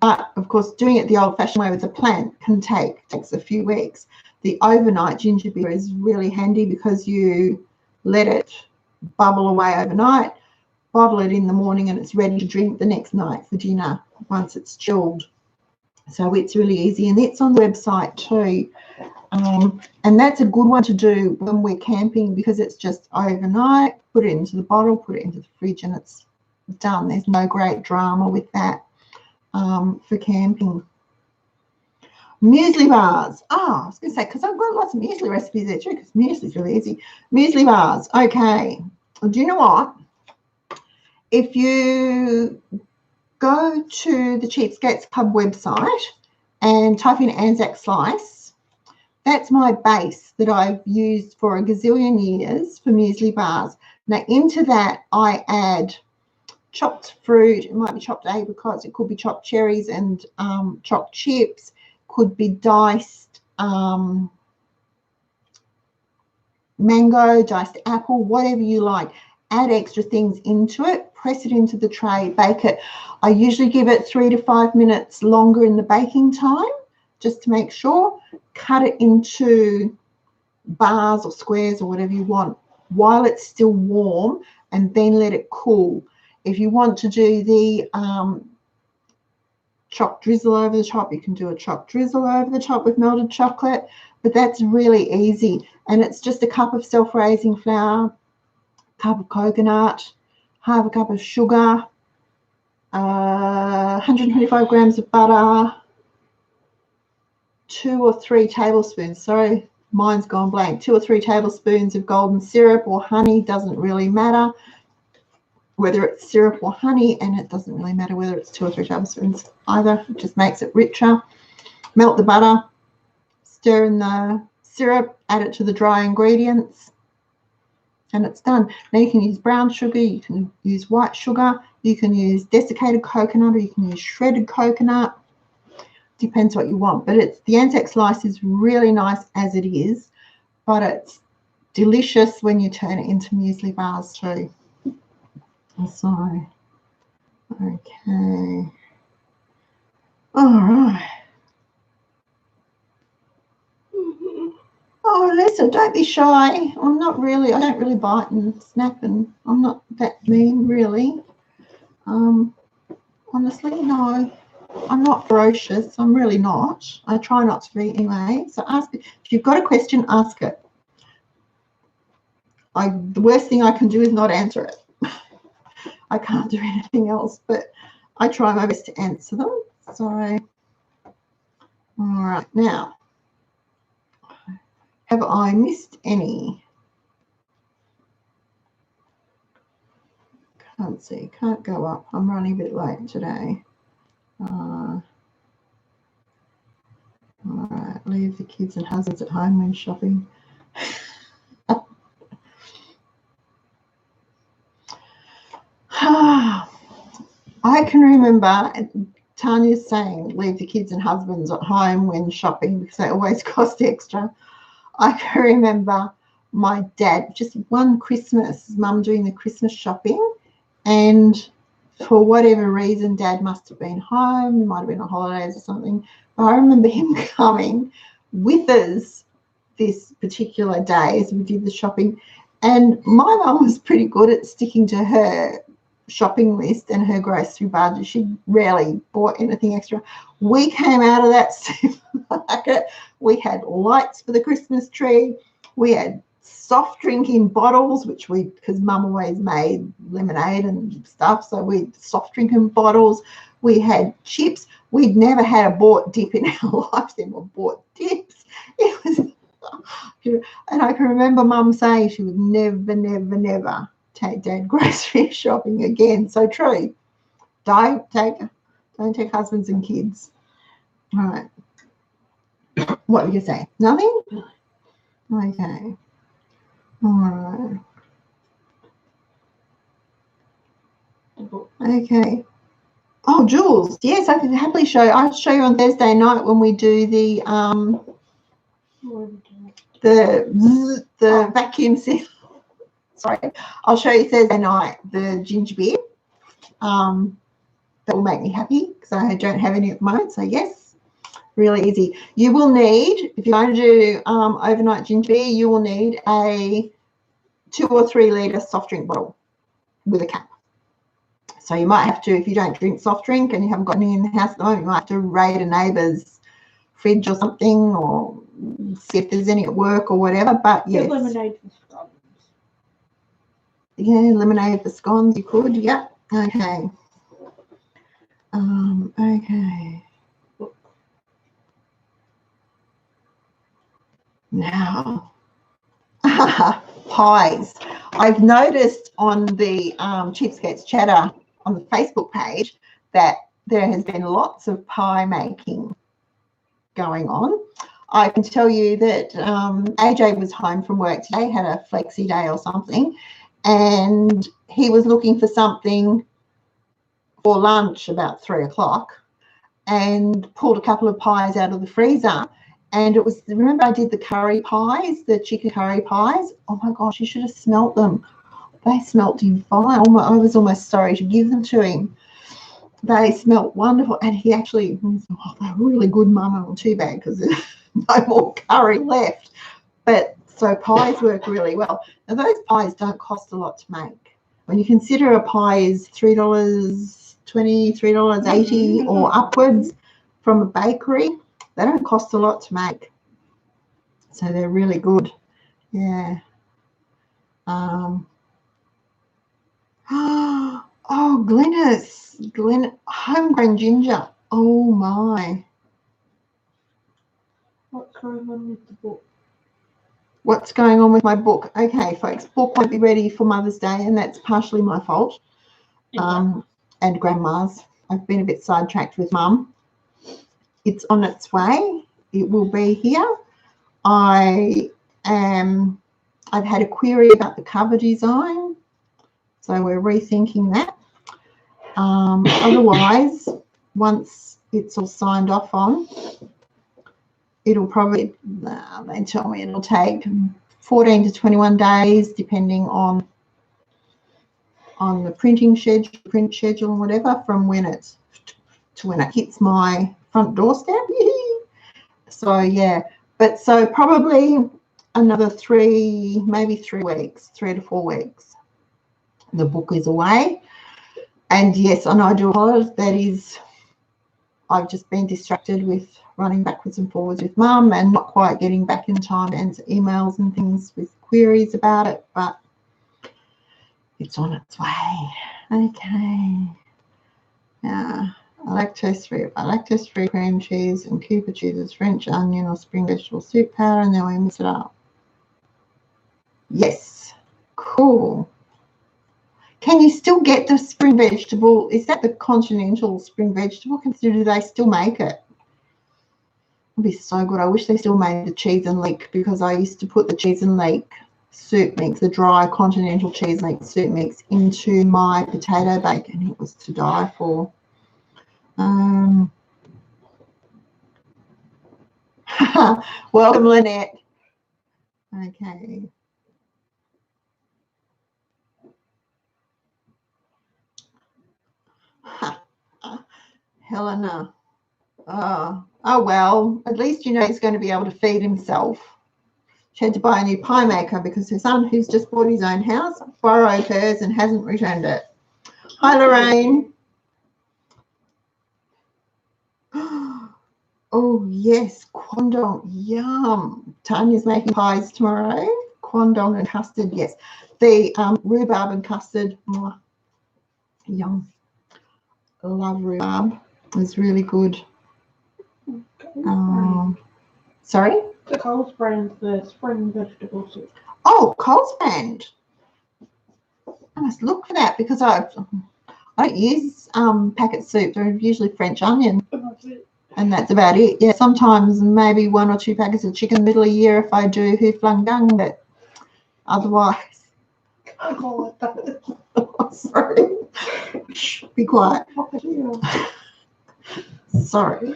Speaker 1: But of course, doing it the old-fashioned way with a plant takes a few weeks. The overnight ginger beer is really handy because you let it bubble away overnight, bottle it in the morning, and it's ready to drink the next night for dinner once it's chilled. So it's really easy, and it's on the website too. And that's a good one to do when we're camping because it's just overnight. Put it into the bottle, put it into the fridge, and it's done. There's no great drama with that. For camping. Muesli bars. I was going to say, because I've got lots of muesli recipes there too, because muesli is really easy. Muesli bars. Okay. Do you know what? If you go to the Cheapskaters Club website and type in Anzac Slice, that's my base that I've used for a gazillion years for muesli bars. Now, into that, I add chopped fruit. It might be chopped apricots, it could be chopped cherries and chopped chips, could be diced mango, diced apple, whatever you like. Add extra things into it, press it into the tray, bake it. I usually give it 3 to 5 minutes longer in the baking time just to make sure. Cut it into bars or squares or whatever you want while it's still warm, and then let it cool. If you want to do the chopped drizzle over the top, you can do a chopped drizzle over the top with melted chocolate, but that's really easy. And it's just a cup of self-raising flour, a cup of coconut, half a cup of sugar, 125 grams of butter, 2 or 3 tablespoons, sorry, mine's gone blank, 2 or 3 tablespoons of golden syrup or honey, doesn't really matter whether it's syrup or honey, and it doesn't really matter whether it's 2 or 3 tablespoons either. It just makes it richer. Melt the butter, stir in the syrup, add it to the dry ingredients, and it's done. Now you can use brown sugar, you can use white sugar, you can use desiccated coconut, or you can use shredded coconut. Depends what you want, but the Anzac Slice is really nice as it is, but it's delicious when you turn it into muesli bars too. So, okay. All right. Oh, Lisa, don't be shy. I'm not really, I don't really bite and snap, and I'm not that mean, really. Honestly, no, I'm not ferocious. I'm really not. I try not to be anyway. So ask, if you've got a question, ask it. The worst thing I can do is not answer it. I can't do anything else, but I try my best to answer them. So, all right, now, have I missed any? Can't see, can't go up. I'm running a bit late today. All right, leave the kids and husbands at home when shopping. I can remember Tanya's saying leave the kids and husbands at home when shopping because they always cost extra. I can remember my dad, just one Christmas, Mum doing the Christmas shopping, and for whatever reason, Dad must have been home. It might have been on holidays or something. But I remember him coming with us this particular day as we did the shopping. And my mum was pretty good at sticking to her shopping list and her grocery budget. She rarely bought anything extra. We came out of that supermarket. We had lights for the Christmas tree. We had soft drink in bottles, which because Mum always made lemonade and stuff, so we soft drink in bottles. We had chips. We'd never had a bought dip in our lives. Then we bought dips. It was, and I can remember Mum saying she would never, never, never take Dad grocery shopping again. So true. Don't take husbands and kids. All right. What were you say? Nothing? Okay. All right. Okay. Oh, Jules. Yes, I can happily show you. I'll show you on Thursday night when we do the vacuum seal. Sorry, I'll show you Thursday night the ginger beer. That will make me happy because I don't have any at the moment. So yes, really easy. You will need, if you're going to do overnight ginger beer, you will need a 2 or 3 litre soft drink bottle with a cap. So you might have to, if you don't drink soft drink and you haven't got any in the house at the moment, you might have to raid a neighbour's fridge or something, or see if there's any at work or whatever. But yes.
Speaker 2: Lemonade for scones.
Speaker 1: Yeah, lemonade for scones, you could. Yep. Okay. Okay. Now, pies. I've noticed on the Cheapskates Chatter on the Facebook page that there has been lots of pie making going on. I can tell you that AJ was home from work today, had a flexi day or something, and he was looking for something for lunch about 3 o'clock and pulled a couple of pies out of the freezer. And it was, remember I did the curry pies, the chicken curry pies? Oh my gosh, you should have smelt them. They smelt divine. I was almost sorry to give them to him. They smelt wonderful. And he actually, oh, they're really good, Mum. Not too bad because there's no more curry left. But so pies work really well. Now those pies don't cost a lot to make. When you consider a pie is $3.20, $3.80 or upwards from a bakery, they don't cost a lot to make. So they're really good. Yeah. Oh, Glennis, homegrown ginger. Oh my.
Speaker 2: What's going on with the book?
Speaker 1: What's going on with my book? Okay, folks, book won't be ready for Mother's Day, and that's partially my fault. And Grandma's. I've been a bit sidetracked with Mum. It's on its way. It will be here. I've had a query about the cover design, so we're rethinking that. Otherwise, once it's all signed off on, it'll probably, they tell me it'll take 14 to 21 days, depending on the printing schedule, print schedule, and whatever, from when it hits my front doorstep. So yeah, but so probably another 3 weeks, 3 to 4 weeks. The book is away, and yes, and I do apologize. That is, I've just been distracted with running backwards and forwards with Mum and not quite getting back in time to answer emails and things with queries about it, but it's on its way. Okay. Yeah. Lactose-free cream cheese, and Cooper chooses French onion or spring vegetable soup powder, and then we mix it up. Yes. Cool. Can you still get the spring vegetable? Is that the continental spring vegetable? Do they still make it? It'd be so good. I wish they still made the cheese and leek, because I used to put the cheese and leek soup mix, the dry continental cheese and leek soup mix, into my potato bake, and it was to die for. Welcome, Lynette. Okay. Helena. Oh well, at least you know he's going to be able to feed himself. She had to buy a new pie maker because her son, who's just bought his own house, borrowed hers and hasn't returned it. Hi, Lorraine. Oh yes, Kwandong, yum. Tanya's making pies tomorrow. Kwandong and custard, yes. The rhubarb and custard, yum. I love rhubarb. It's really good. Sorry?
Speaker 2: The Coles brand, the spring vegetable soup.
Speaker 1: Oh, Coles brand. I must look for that, because I don't use packet soup. They're usually French onion. And that's about it. Yeah, sometimes maybe 1 or 2 packets of chicken middle a year if I do Hu Flung Dung, but otherwise.
Speaker 2: I call it that.
Speaker 1: Oh, sorry. Shh, be quiet. Sorry.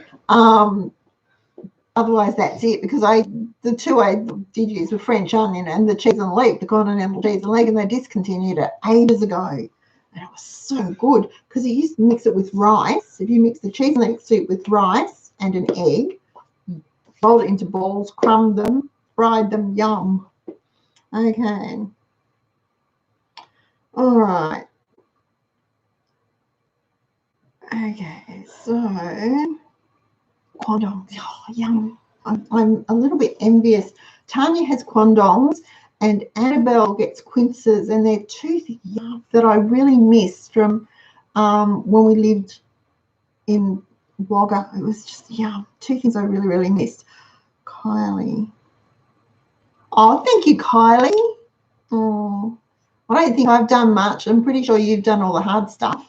Speaker 1: Otherwise, that's it, because the 2 I did use were French onion and the cheese and leek, the continental cheese and leek, and they discontinued it ages ago. And it was so good, because you used to mix it with rice. If you mix the cheese and leek soup with rice and an egg, roll it into balls, crumb them, fried them, yum. Okay. All right. Okay, so Kwandongs, oh, yum. I'm a little bit envious. Tanya has Kwandongs and Annabelle gets quinces, and they're 2 things that I really miss from when we lived in Wagga. It was just, 2 things I really, really missed. Kylie. Oh, thank you, Kylie. Oh, I don't think I've done much. I'm pretty sure you've done all the hard stuff.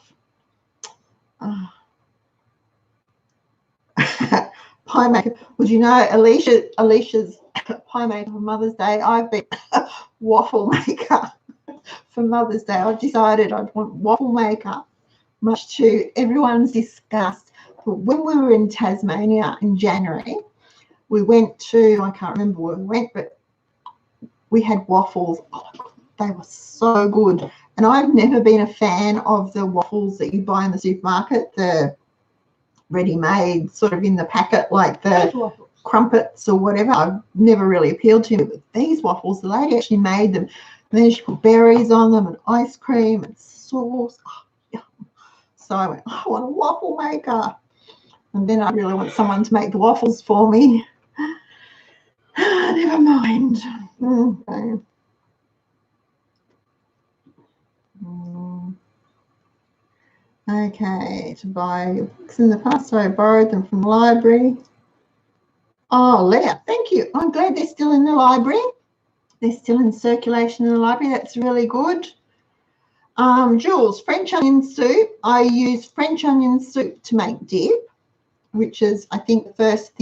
Speaker 1: Pie maker. Would you know, Alicia's pie maker for Mother's Day? I've been waffle maker for Mother's Day. I've decided I'd want waffle maker, much to everyone's disgust. But when we were in Tasmania in January, we went to, I can't remember where we went, but we had waffles. Oh my God, they were so good. And I've never been a fan of the waffles that you buy in the supermarket, the ready-made sort of in the packet, like the crumpets or whatever. I've never really appealed to me. But these waffles, the lady actually made them. And then she put berries on them and ice cream and sauce. Oh, yeah. So I went, I want a waffle maker. And then I really want someone to make the waffles for me. Never mind. Okay. Okay, to buy books in the past, so I borrowed them from the library. Oh, Leah, thank you. I'm glad they're still in the library. They're still in circulation in the library. That's really good. Jules, French onion soup. I use French onion soup to make dip, which is, I think, the first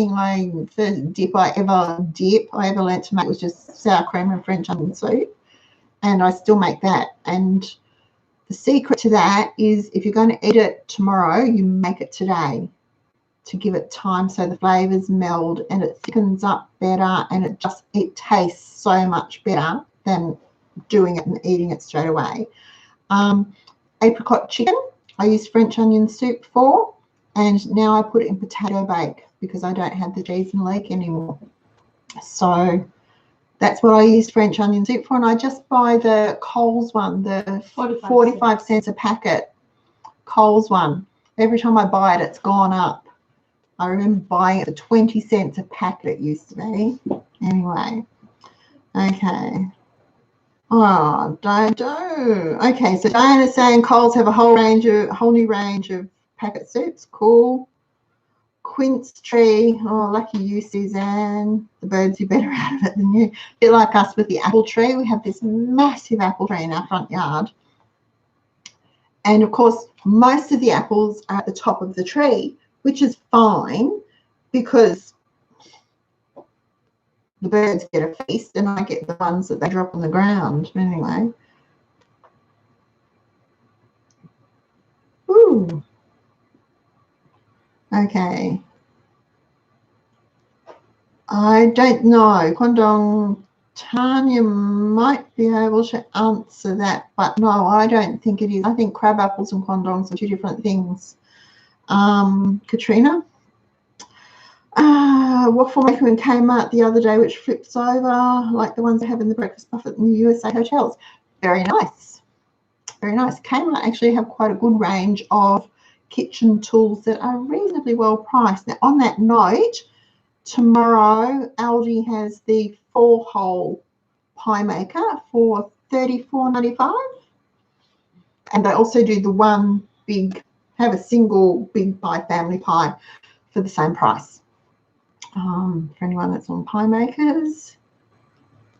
Speaker 1: dip I ever learnt to make was just sour cream and French onion soup. And I still make that. And the secret to that is if you're going to eat it tomorrow, you make it today. to give it time so the flavors meld and it thickens up better, and it tastes so much better than doing it and eating it straight away. Apricot chicken I use French onion soup for, and now I put it in potato bake because I don't have the cheese and leek anymore. So that's what I use French onion soup for, and I just buy the Coles one, the 45 cents a packet Coles one. Every time I buy it, it's gone up. I remember buying it for 20 cents a packet it used to be. Anyway, okay. Oh, don't do. Okay, so Diana's saying Coles have a whole new range of packet soups. Cool. Quince tree. Oh, lucky you, Suzanne. The birds do better out of it than you. A bit like us with the apple tree. We have this massive apple tree in our front yard. And of course, most of the apples are at the top of the tree, which is fine because the birds get a feast and I get the ones that they drop on the ground. Anyway. Ooh. Okay. I don't know. Kwandong, Tanya might be able to answer that, but no, I don't think it is. I think crab apples and kwandongs are two different things. Katrina? Waffle maker in Kmart the other day, which flips over like the ones they have in the breakfast buffet in the USA hotels. Very nice. Very nice. Kmart actually have quite a good range of kitchen tools that are reasonably well priced. Now, on that note, tomorrow Aldi has the 4-hole pie maker for $34.95, and they also do the one big, have a single big pie, family pie, for the same price. For anyone that's on pie makers.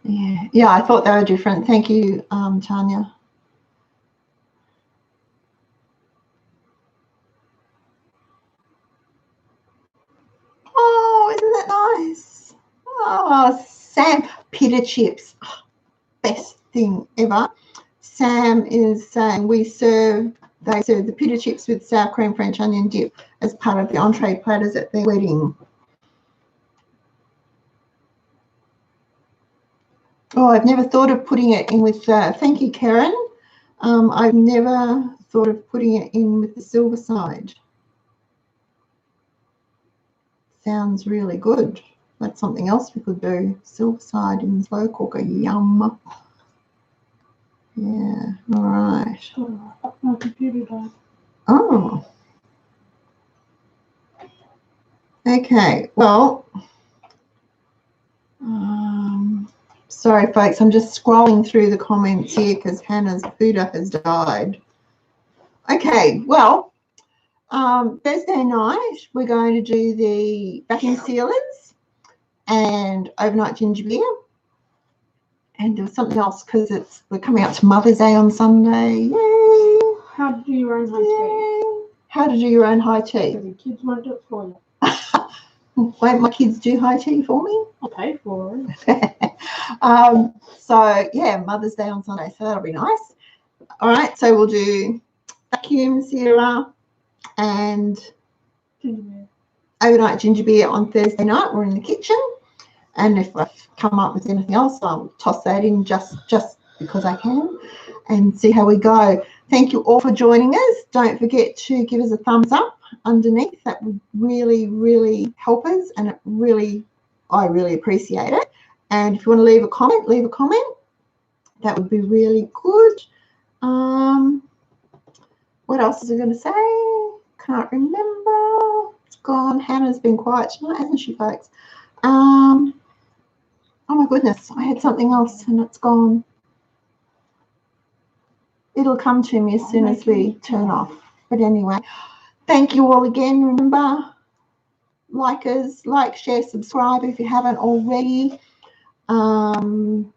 Speaker 1: Yeah, I thought they were different. Thank you, Tanya. Oh, isn't that nice? Oh, Sam, pita chips, best thing ever. Sam is saying they serve the pita chips with sour cream French onion dip as part of the entree platters at their wedding. Oh, I've never thought of putting it in with, thank you, Karen. I've never thought of putting it in with the silver side. Sounds really good. That's something else we could do. Silver side in slow cooker. Yum. Yeah, all right.
Speaker 2: My computer died.
Speaker 1: Oh. Okay, well, sorry, folks, I'm just scrolling through the comments here because Hannah's Buddha has died. Okay, well, Thursday night, we're going to do the vacuum sealers and overnight ginger beer. And there was something else because we're coming up to Mother's Day on Sunday. Yay!
Speaker 2: How to do your own high tea.
Speaker 1: How to do your own high tea.
Speaker 2: So the kids won't do it for you.
Speaker 1: Won't my kids do high tea for me?
Speaker 2: I'll pay for
Speaker 1: it. So, yeah, Mother's Day on Sunday. So that'll be nice. All right, so we'll do vacuum sealer and overnight ginger beer on Thursday night. We're in the kitchen. And if I've come up with anything else, I'll toss that in just because I can and see how we go. Thank you all for joining us. Don't forget to give us a thumbs up underneath. That would really, really help us, and I really appreciate it. And if you want to leave a comment, leave a comment. That would be really good. What else was I going to say? Can't remember. It's gone. Hannah's been quiet tonight, hasn't she, folks? Oh my goodness, I had something else and it's gone. It'll come to me as soon as we turn off. But anyway, thank you all again. Remember, like, share, subscribe if you haven't already. I'm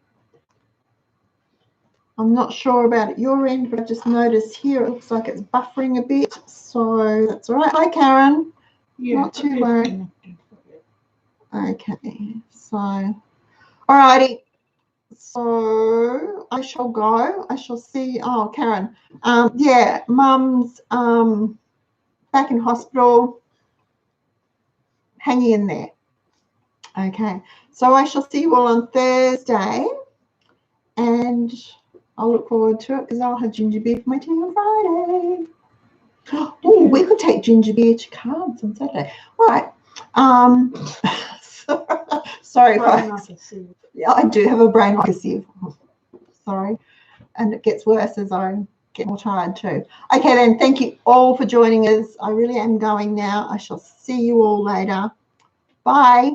Speaker 1: not sure about at your end, but I've just noticed here it looks like it's buffering a bit. So that's all right. Hi, Karen. Yeah, not too worried. Okay, so... Alrighty, so I shall go. I shall see. Oh, Karen. Yeah, Mum's back in hospital. hanging in there. Okay, so I shall see you all on Thursday, and I'll look forward to it because I'll have ginger beer for my tea on Friday. Oh, we could take ginger beer to Cards on Saturday. All right. Sorry, folks. Yeah, I do have a brain like a sieve. Sorry. And it gets worse as I get more tired too. Okay, then. Thank you all for joining us. I really am going now. I shall see you all later. Bye.